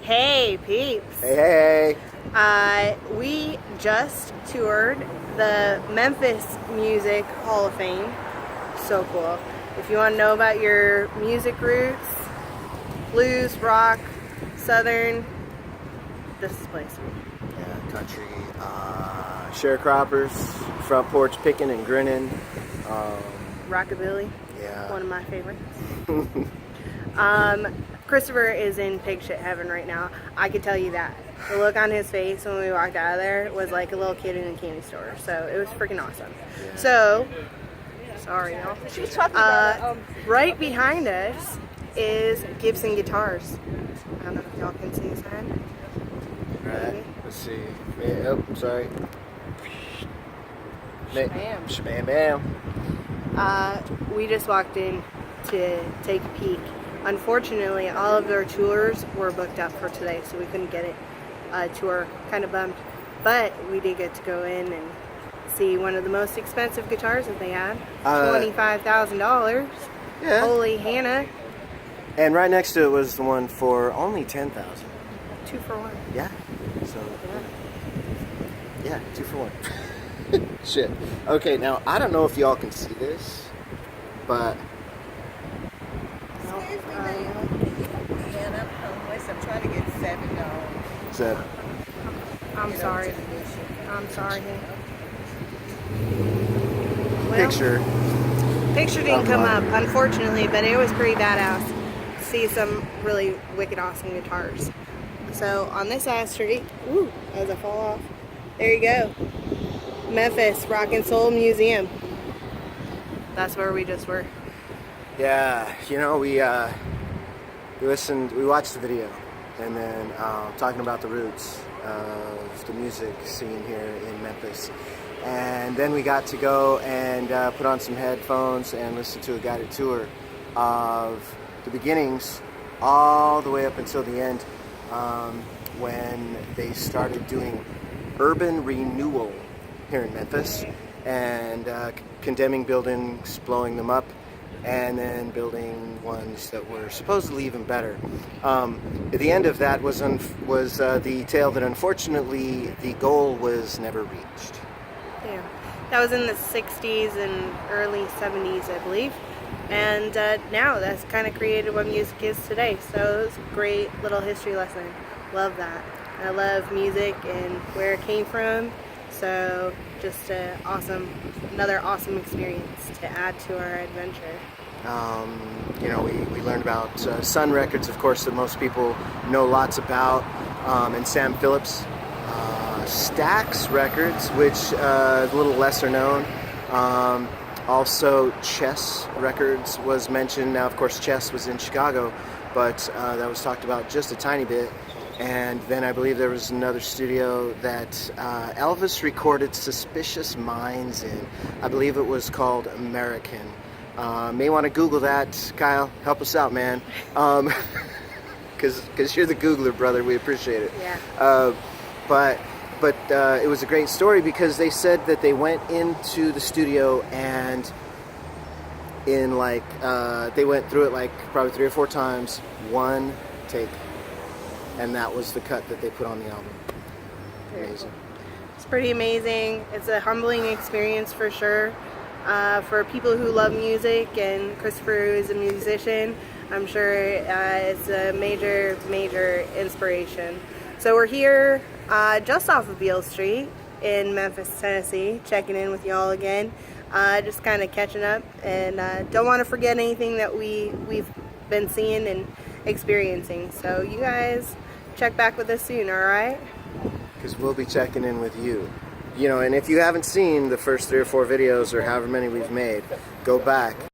Hey peeps! Hey, We just toured the Memphis Music Hall of Fame. So cool. If you want to know about your music roots, blues, rock, southern, this is the place. yeah, country, sharecroppers, front porch picking and grinning. Rockabilly, Yeah. one of my favorites. Christopher is in pig shit heaven right now. I could tell you that. The look on his face when we walked out of there was like a little kid in a candy store. So it was freaking awesome. Yeah. So, sorry y'all. She's talking about Right behind us is Gibson Guitars. I don't know if y'all can see his head. Right. Let's see. Oh, sorry. Shabam. Shabam bam. We just walked in to take a peek. Unfortunately, all of their tours were booked up for today, so we couldn't get it tour. Kind of bummed, but we did get to go in and see one of the most expensive guitars that they had. $25,000. Yeah. Holy Hannah! And right next to it was the one for only 10,000. 2 for 1. Yeah. So. Yeah, 2 for 1. Shit. Okay, now I don't know if y'all can see this, but. excuse me, ma'am. And I'm homeless. I'm trying to get $7. Is that I'm sorry. To the mission. I'm sorry. Well, Picture didn't come up, unfortunately, but it was pretty badass to see some really wicked awesome guitars. So on this side of the street, ooh, as I fall off, there you go. Memphis Rock and Soul Museum. That's where we just were. Yeah, you know, we watched the video, and then talking about the roots of the music scene here in Memphis. And then we got to go and put on some headphones and listen to a guided tour of the beginnings all the way up until the end, when they started doing urban renewal here in Memphis and condemning buildings, blowing them up, and then building ones that were supposedly even better. At the end of that was the tale that unfortunately the goal was never reached. Yeah, that was in the 60s and early 70s, I believe. And now that's kind of created what music is today. So it was a great little history lesson. Love that. I love music and where it came from. So just another awesome experience to add to our adventure. You know, we learned about Sun Records, of course, that most people know lots about, and Sam Phillips. Stax Records, which is a little lesser known. Also, Chess Records was mentioned. Now, of course, Chess was in Chicago, but that was talked about just a tiny bit. And then I believe there was another studio that Elvis recorded Suspicious Minds in. I believe it was called American. May want to Google that. Kyle, help us out, man. Because you're the Googler, brother. We appreciate it. Yeah. But it was a great story because they said that they went into the studio and they went through it like probably 3 or 4 times, one take, and that was the cut that they put on the album. Amazing. It's pretty amazing. It's a humbling experience for sure. For people who love music, and Christopher, who is a musician, I'm sure it's a major inspiration. So we're here just off of Beale Street in Memphis, Tennessee, checking in with y'all again, just kind of catching up, and don't want to forget anything that we've been seeing and experiencing. So you guys check back with us soon, all right? Because we'll be checking in with you. You know, and if you haven't seen the first 3 or 4 videos or however many we've made, go back.